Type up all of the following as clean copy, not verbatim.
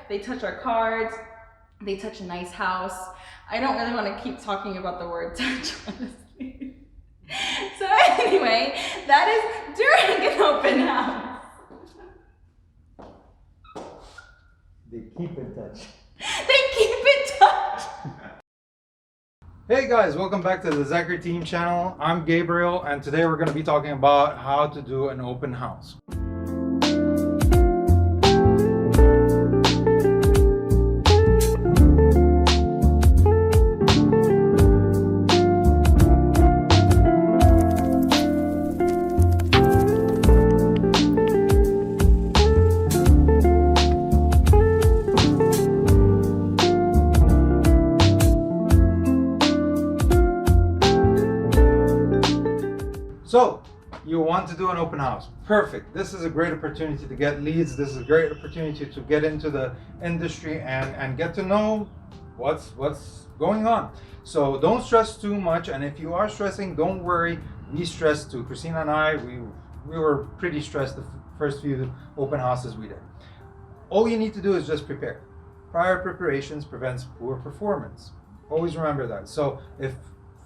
They touch our cards. They touch a nice house. I don't really want to keep talking about the word touch, honestly. So anyway, that is during an open house. They keep in touch. They keep in touch. Hey guys, welcome back to the Zachary Team channel. I'm Gabriel, and today we're going to be talking about how to do an open house. So, you want to do an open house. Perfect. This is a great opportunity to get leads. This is a great opportunity to get into the industry and get to know what's going on. So don't stress too much. And if you are stressing, don't worry. We stressed too. Christina and I, we were pretty stressed the first few open houses we did. All you need to do is just prepare. Prior preparations prevents poor performance. Always remember that. So if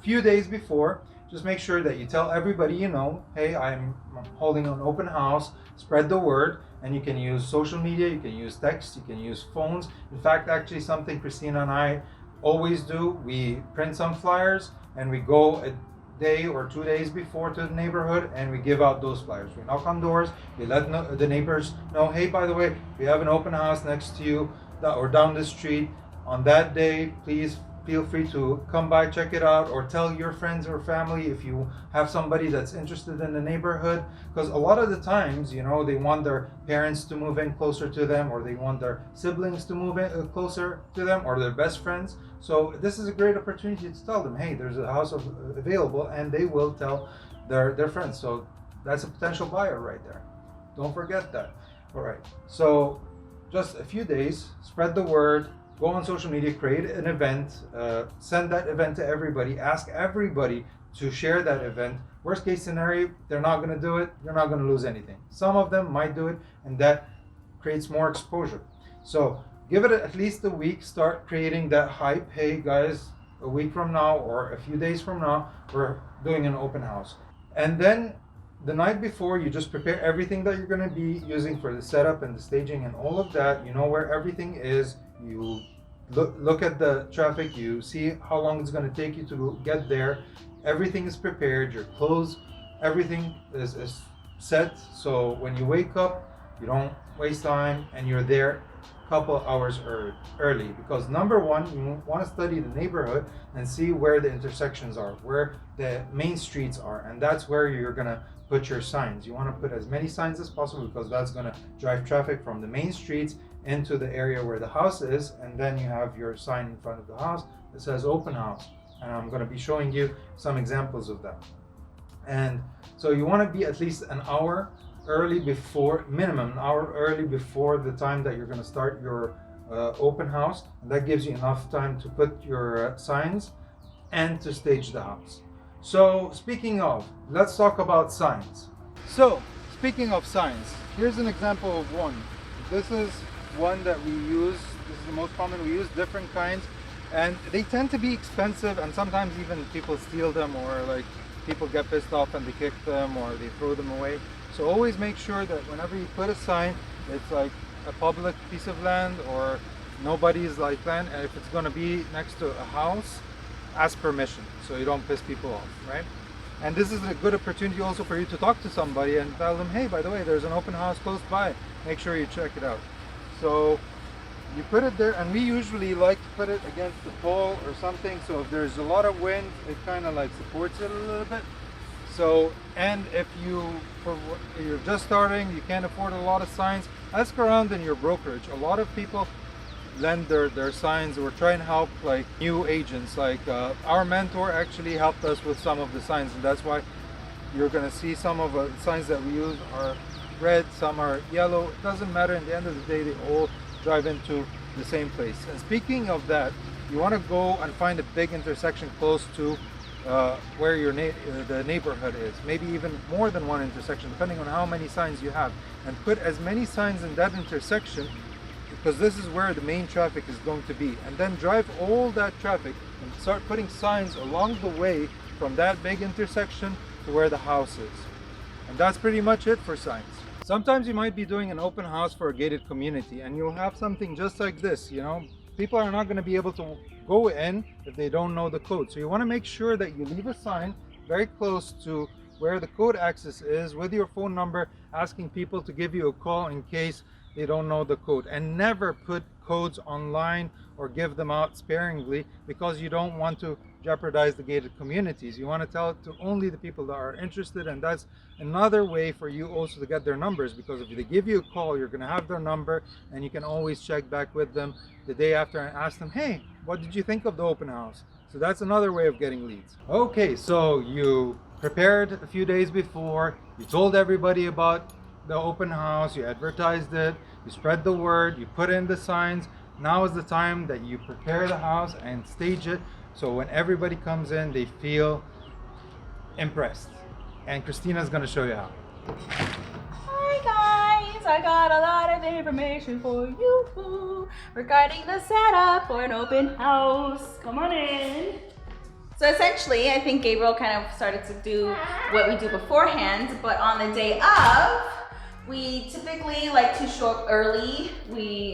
few days before, just make sure that you tell everybody you know, hey, I'm holding an open house, spread the word, and you can use social media, you can use text, you can use phones. In fact, actually something Christina and I always do, we print some flyers and we go a day or 2 days before to the neighborhood and we give out those flyers. We knock on doors, we let the neighbors know, hey, by the way, we have an open house next to you or down the street. On that day, please feel free to come by, check it out, or tell your friends or family if you have somebody that's interested in the neighborhood. Because a lot of the times, you know, they want their parents to move in closer to them, or they want their siblings to move in closer to them, or their best friends. So this is a great opportunity to tell them, hey, there's a house available, and they will tell their friends. So that's a potential buyer right there. Don't forget that. All right. So just a few days, spread the word. Go on social media, create an event, send that event to everybody, ask everybody to share that event. Worst case scenario, they're not going to do it, you're not going to lose anything. Some of them might do it, and that creates more exposure. So give it at least a week, start creating that hype. Hey guys, a week from now or a few days from now, we're doing an open house. And then the night before, you just prepare everything that you're going to be using for the setup and the staging and all of that. You know where everything is. You look at the traffic, you see how long it's going to take you to get there. Everything is prepared, your clothes, everything is set. So when you wake up, you don't waste time and you're there a couple hours early. Because number one, you want to study the neighborhood and see where the intersections are, where the main streets are. And that's where you're going to put your signs. You want to put as many signs as possible because that's going to drive traffic from the main streets into the area where the house is, and then you have your sign in front of the house that says open house, and I'm going to be showing you some examples of that. And so you want to be at least an hour early before, minimum an hour early before the time that you're going to start your open house, and that gives you enough time to put your signs and to stage the house. So speaking of, let's talk about signs. So speaking of signs, here's an example of one. This is one that we use. This is the most common. We use different kinds, and they tend to be expensive, and sometimes even people steal them, or like people get pissed off and they kick them or they throw them away. So always make sure that whenever you put a sign, it's like a public piece of land or nobody's like land, and if it's going to be next to a house, ask permission so you don't piss people off, right? And this is a good opportunity also for you to talk to somebody and tell them, hey, by the way, there's an open house close by, make sure you check it out. So you put it there, and we usually like to put it against the pole or something, so if there's a lot of wind, it kind of like supports it a little bit. So, and if you're just starting, you can't afford a lot of signs, ask around in your brokerage. A lot of people lend their signs or try and help like new agents. Like our mentor actually helped us with some of the signs, and that's why you're going to see some of the signs that we use are red, some are yellow. It doesn't matter. In the end of the day, they all drive into the same place. And speaking of that, you want to go and find a big intersection close to where your the neighborhood is. Maybe even more than one intersection, depending on how many signs you have. And put as many signs in that intersection because this is where the main traffic is going to be, and then drive all that traffic and start putting signs along the way from that big intersection to where the house is. And that's pretty much it for signs. Sometimes you might be doing an open house for a gated community and you'll have something just like this, you know. People are not going to be able to go in if they don't know the code. So you want to make sure that you leave a sign very close to where the code access is with your phone number, asking people to give you a call in case they don't know the code. And never put codes online or give them out sparingly, because you don't want to jeopardize the gated communities. You want to tell it to only the people that are interested, and that's another way for you also to get their numbers, because if they give you a call, you're going to have their number and you can always check back with them the day after and ask them, hey, what did you think of the open house? So that's another way of getting leads. Okay, so you prepared a few days before, you told everybody about the open house, you advertised it, you spread the word, you put in the signs. Now is the time that you prepare the house and stage it, so when everybody comes in, they feel impressed. And Christina's gonna show you how. Hi guys, I got a lot of information for you regarding the setup for an open house. Come on in. So essentially, I think Gabriel kind of started to do what we do beforehand, but on the day of, we typically like to show up early.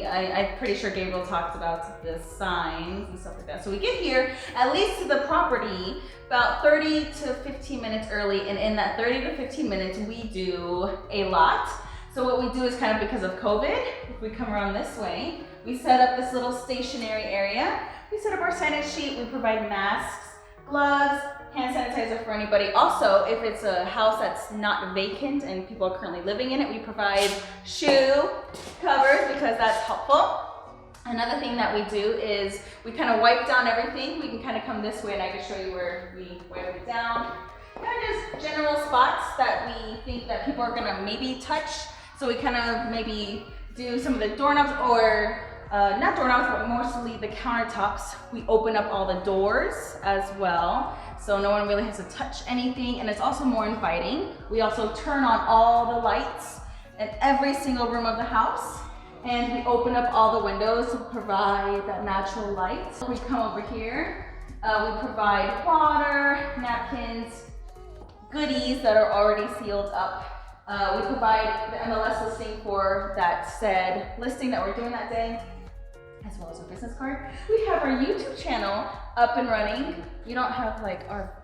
I'm pretty sure Gabriel talked about the signs and stuff like that. So we get here, at least to the property, about 30 to 15 minutes early. And in that 30 to 15 minutes, we do a lot. So what we do is kind of because of COVID, if we come around this way, we set up this little stationary area. We set up our signage sheet, we provide masks, gloves, hand sanitizer for anybody. Also, if it's a house that's not vacant and people are currently living in it, we provide shoe covers because that's helpful. Another thing that we do is we kind of wipe down everything. We can kind of come this way and I can show you where we wipe it down. Kind of just general spots that we think that people are gonna maybe touch. So we kind of maybe do some of the doorknobs, or not doorknobs, but mostly the countertops. We open up all the doors as well, so no one really has to touch anything, and it's also more inviting. We also turn on all the lights in every single room of the house, and we open up all the windows to provide that natural light. We come over here, we provide water, napkins, goodies that are already sealed up. We provide the MLS listing for that said listing that we're doing that day, as well as our business card. We have our YouTube channel up and running. We don't have like our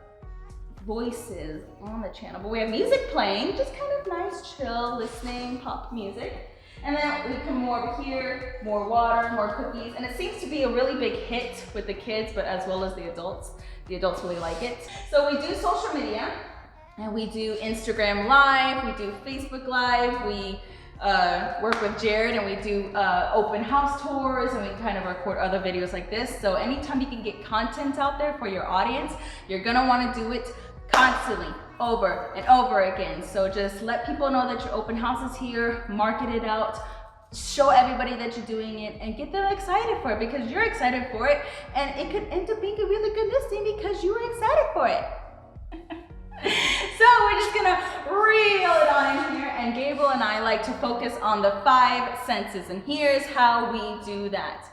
voices on the channel, but we have music playing, just kind of nice, chill, listening, pop music. And then we come more over here, more water, more cookies, and it seems to be a really big hit with the kids, but as well as the adults. The adults really like it. So we do social media, and we do Instagram Live, we do Facebook Live, we work with Jared and we do open house tours, and we kind of record other videos like this. So anytime you can get content out there for your audience, you're gonna wanna do it constantly, over and over again. So just let people know that your open house is here, market it out, show everybody that you're doing it, and get them excited for it, because you're excited for it, and it could end up being a really good listing because you were excited for it. So we're just gonna reel it on in here, and Gabriel and I like to focus on the 5 senses, and here's how we do that.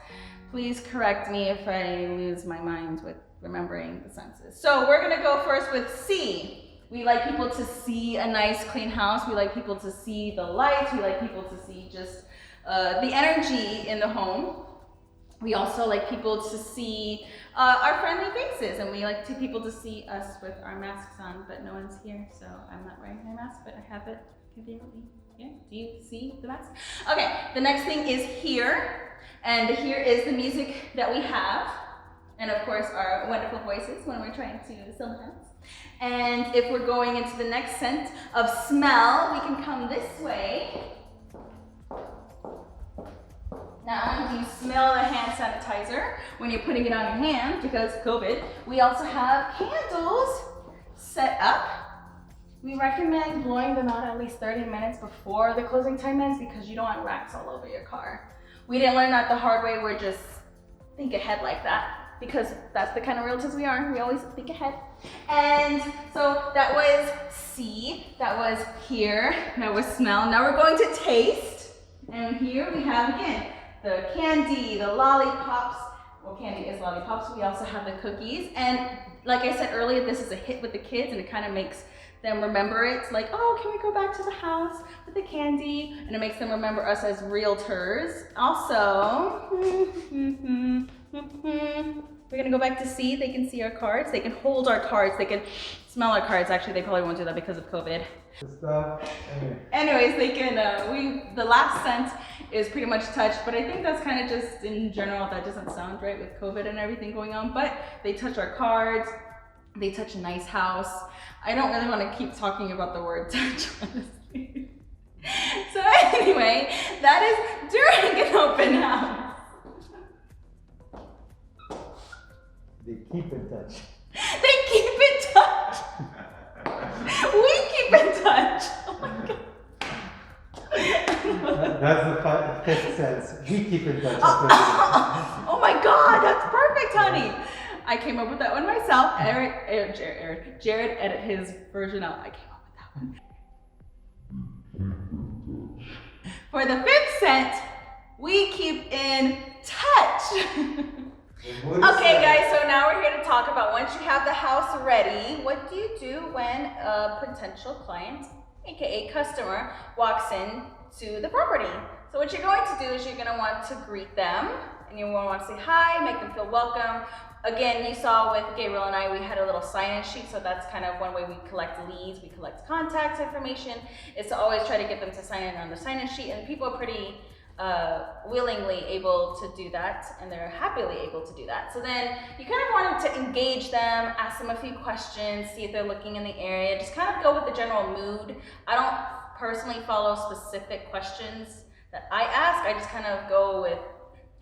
Please correct me if I lose my mind with remembering the senses. So we're gonna go first with C. We like people to see a nice clean house. We like people to see the lights. We like people to see just the energy in the home. We also like people to see our friendly faces, and we like people to see us with our masks on, but no one's here, so I'm not wearing my mask, but I have it conveniently here. Do you see the mask? Okay, the next thing is here, and here is the music that we have, and of course our wonderful voices when we're trying to sell the house. And if we're going into the next scent of smell, we can come this way. Not only do you smell the hand sanitizer when you're putting it on your hand because COVID, we also have candles set up. We recommend blowing them out at least 30 minutes before the closing time ends, because you don't want racks all over your car. We didn't learn that the hard way. We're just think ahead like that, because that's the kind of realtors we are. We always think ahead. And so that was see, that was hear, that was smell. Now we're going to taste. And here we have, again, the candy, the lollipops. Well, candy is lollipops. We also have the cookies. And like I said earlier, this is a hit with the kids, and it kind of makes them remember it. Like, oh, can we go back to the house with the candy? And it makes them remember us as realtors. Also, we're gonna go back to see. They can see our cards. They can hold our cards. They can smell our cards. Actually, they probably won't do that because of COVID. Anyways, they can. The last scent is pretty much touched, but I think that's kind of just in general. That doesn't sound right with COVID and everything going on. But they touch our cards. They touch a nice house. I don't really want to keep talking about the word touch, honestly. So anyway, that is during an open house. They keep in touch. They keep in touch. We keep in touch. Oh my God. That's the fifth sense. We keep in touch. Oh my God, that's perfect, honey. I came up with that one myself. Jared edited his version out. I came up with that one. For the fifth scent, we keep in touch. Okay, guys, so now we're here to talk about once you have the house ready, what do you do when a potential client, aka customer, walks in to the property? So what you're going to do is you're going to want to greet them, and you want to say hi, make them feel welcome. Again, you saw with Gabriel and I, we had a little sign-in sheet, so that's kind of one way we collect leads, we collect contact information, is to always try to get them to sign in on the sign-in sheet, and people are pretty willingly able to do that, and they're happily able to do that. So then you kind of wanted to engage them, ask them a few questions, see if they're looking in the area, just kind of go with the general mood. I don't personally follow specific questions that I ask, I just kind of go with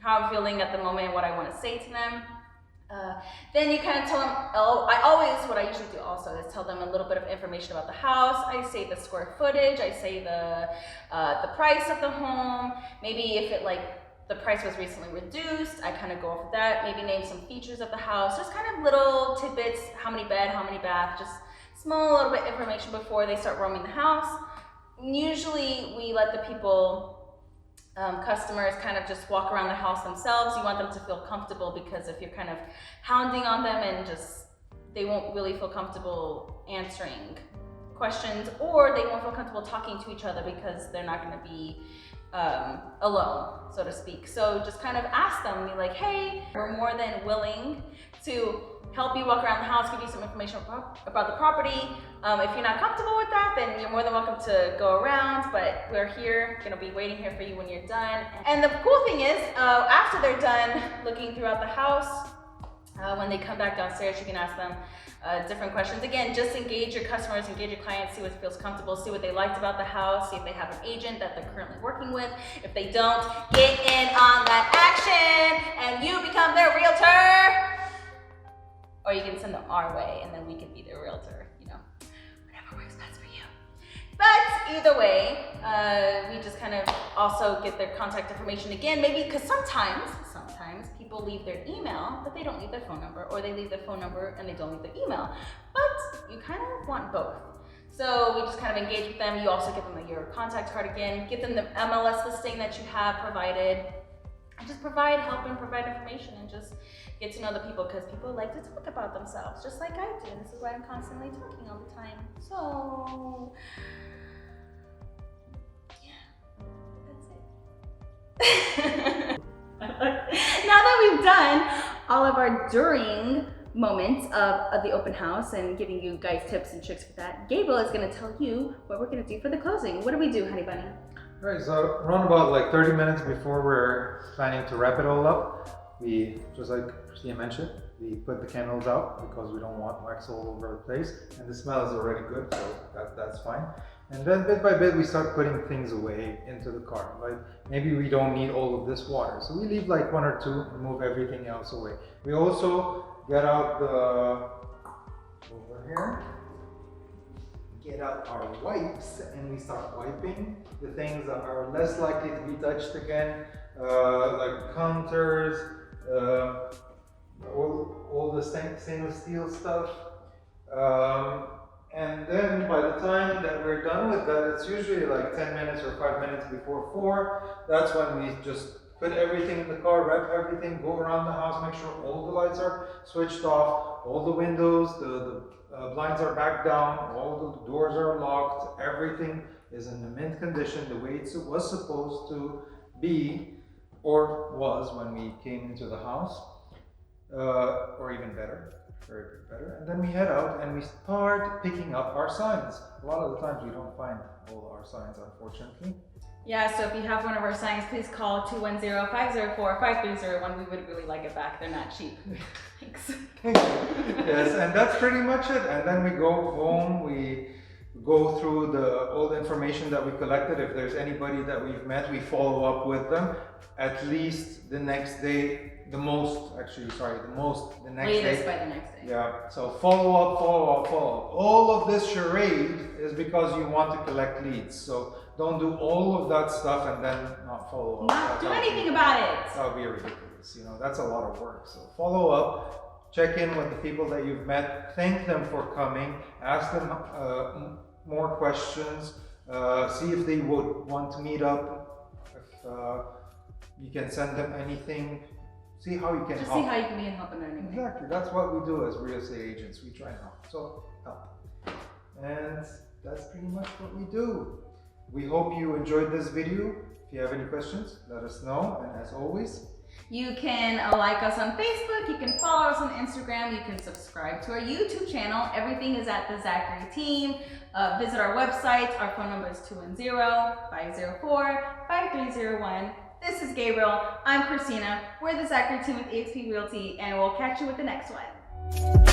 how I'm feeling at the moment and what I want to say to them. Then you kind of tell them, what I usually do also is tell them a little bit of information about the house. I say the square footage, I say the price of the home, maybe if the price was recently reduced, I kind of go over that, maybe name some features of the house, just kind of little tidbits, how many bed, how many bath, just small little bit information before they start roaming the house. Usually we let the people, customers kind of just walk around the house themselves. You want them to feel comfortable, because if you're kind of hounding on them and just, they won't really feel comfortable answering questions, or they won't feel comfortable talking to each other because they're not going to be alone, so to speak. So just kind of ask them, be like, hey, we're more than willing to help you walk around the house, give you some information about the property. If you're not comfortable with that, then you're more than welcome to go around, but we're here, gonna be waiting here for you when you're done. And the cool thing is, after they're done looking throughout the house, when they come back downstairs, you can ask them different questions. Again, just engage your customers, engage your clients, see what feels comfortable, see what they liked about the house, see if they have an agent that they're currently working with. If they don't, get in on that action and you become their realtor. Or you can send them our way and then we can be their realtor, whatever works best for you. But either way, we just kind of also get their contact information again, maybe because sometimes people leave their email, but they don't leave their phone number, or they leave their phone number and they don't leave their email. But you kind of want both. So we just kind of engage with them. You also give them your contact card again, give them the MLS listing that you have provided, and just help and provide information and just get to know the people, because people like to talk about themselves, just like I do. This is why I'm constantly talking all the time. So, yeah, that's it. Now that we've done all of our during moments of the open house and giving you guys tips and tricks for that, Gabriel is going to tell you what we're going to do for the closing. What do we do, honey bunny? All right, so around about 30 minutes before we're planning to wrap it all up, we, just like Christina mentioned, we put the candles out because we don't want wax all over the place, and the smell is already good, so that's fine. And then bit by bit we start putting things away into the car. Like maybe we don't need all of this water, so we leave like one or two and move everything else away. We also get out over here, get out our wipes, and we start wiping the things that are less likely to be touched again, like counters, all the stainless steel stuff. And then by the time that we're done with that, it's usually like 10 minutes or 5 minutes before 4. That's when we just put everything in the car, wrap everything, go around the house, make sure all the lights are switched off, all the windows, the blinds are back down, all the doors are locked, everything is in the mint condition, the way it was supposed to be, or was when we came into the house, or even better, very better. And then we head out and we start picking up our signs. A lot of the times we don't find all our signs, unfortunately. Yeah, so if you have one of our signs, please call 210-504-5301. We would really like it back. They're not cheap. Thanks. Yes, and that's pretty much it. And then we go home, we go through all the information that we collected. If there's anybody that we've met, we follow up with them at least the next day. The most the next Latest day. by the next day. Yeah, so follow up. All of this charade is because you want to collect leads. So don't do all of that stuff and then not follow up. Not do anything about it. That would be ridiculous. That's a lot of work. So follow up, check in with the people that you've met, thank them for coming, ask them more questions, see if they would want to meet up, if you can send them anything. See how you can help. Just see how you can be helping them anyway. Exactly. That's what we do as real estate agents. We try and help. So help. And that's pretty much what we do. We hope you enjoyed this video. If you have any questions, let us know. And as always, you can like us on Facebook. You can follow us on Instagram. You can subscribe to our YouTube channel. Everything is at the Zachary team. Visit our website. Our phone number is 210-504-5301. This is Gabriel. I'm Christina. We're the Zachary team with eXp Realty, and we'll catch you with the next one.